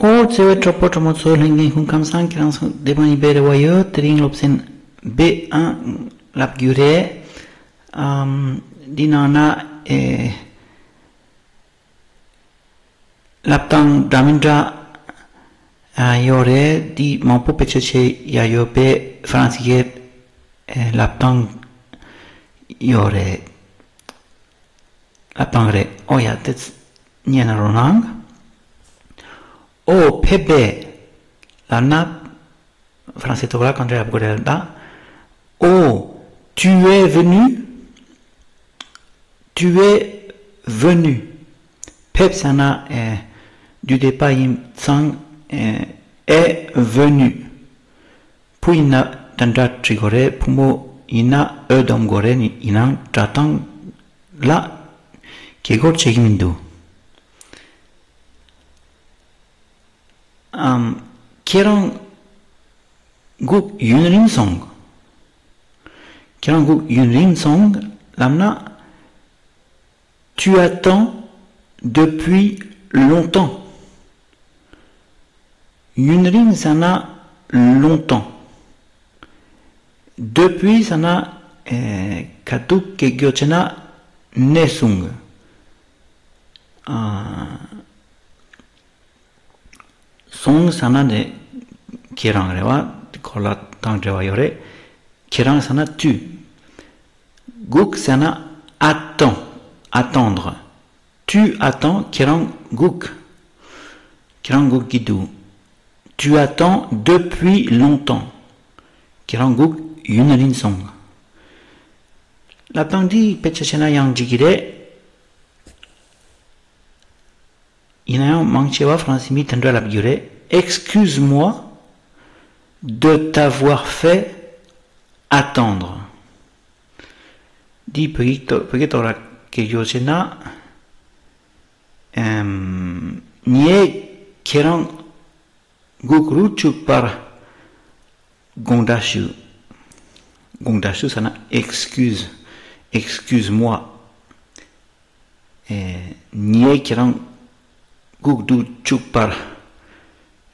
O tsewe tropo tromo tso lingin kun kamsan kirang debani bere wayo tering lopsen B1 lap gyure dinana laptang damindra yore di mampu pecheche yayo be fransiget laptang yore laptang re oya tets nyena ronang o pebe lana français tola quand j'ai abordé là oh tu es venu pep sana du départ im sang est venu puis na tanda trigore pumo ina ödom gore ni inang tratang la kegor chegimindu Kerang guk yunrin song lamna tu attends depuis longtemps yunrin sana longtemps depuis sana katuk kegyochena nesung song sana de kerang rewa kola tang rewa yore kerang sana tu guk sana attendre tu attends kerang guk gidu tu attends depuis longtemps kerang guk yunarin song la pandi pechachena yang jigire Inayang mangchewa francimi tendra la biure. Excuse-moi de t'avoir fait attendre. Di pegito la kegyosena nie kerang gukruchu par gondashu. Gondashu sana excuse-moi. Nie kerang Gugdu chupar,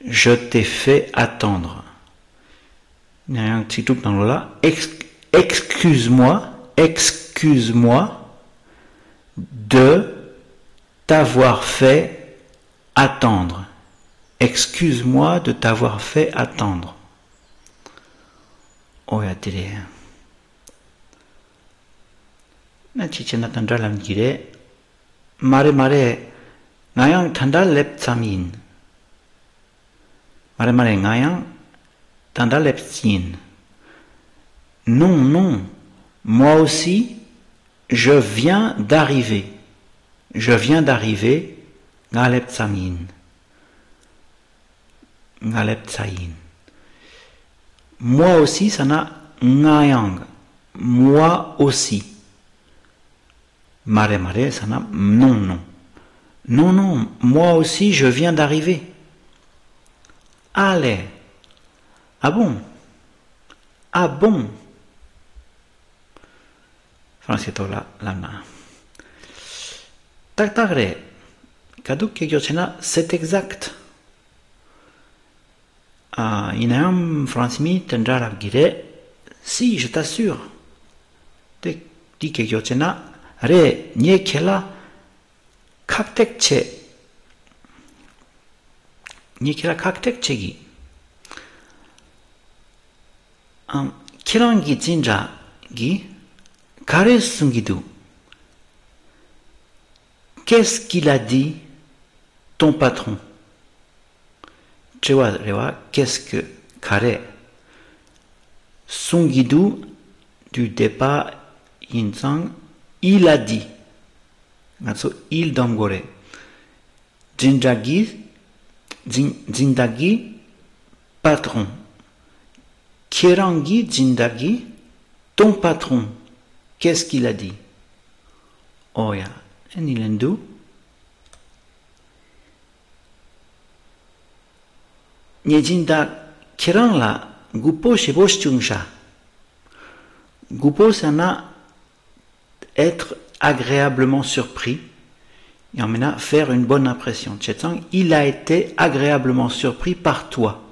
je t'ai fait attendre. Il y a un petit truc dans le là. Excuse-moi de t'avoir fait attendre. Excuse-moi de t'avoir fait attendre. Oh, ya tire. Na chichena tandra lam gire. Mare. Ngayang tanda lep tsamin. Mare ngayang tanda lep tsin. Non. Moi aussi, je viens d'arriver. Ngalep tsamin. Ngalep tsayin. Moi aussi, ça n'a ngayang. Moi aussi. Mare, ça n'a non. Non, moi aussi je viens d'arriver. Allez. Ah bon? Français tola lama. Taktagre. Kaduk kegyochena, c'est exact. Inam francimi tendra la gire. Si, je t'assure. Di kegyochena, re nye kela. kaktekchegi kirangi jinja gi kare sungidu. Qu'est-ce qu'il a dit ton patron? Rewa, qu'est-ce que kare sungidu du départ insang il a dit. Also il damgore. Jindagi patron. Kirangi jindagi ton patron. Qu'est-ce qu'il a dit? Oh ya, enilendu. Nyejinda kirang la gupo shebosh chungsha. Gupo sana être agréablement surpris. Et on maintenant faire une bonne impression. Il a été agréablement surpris par toi.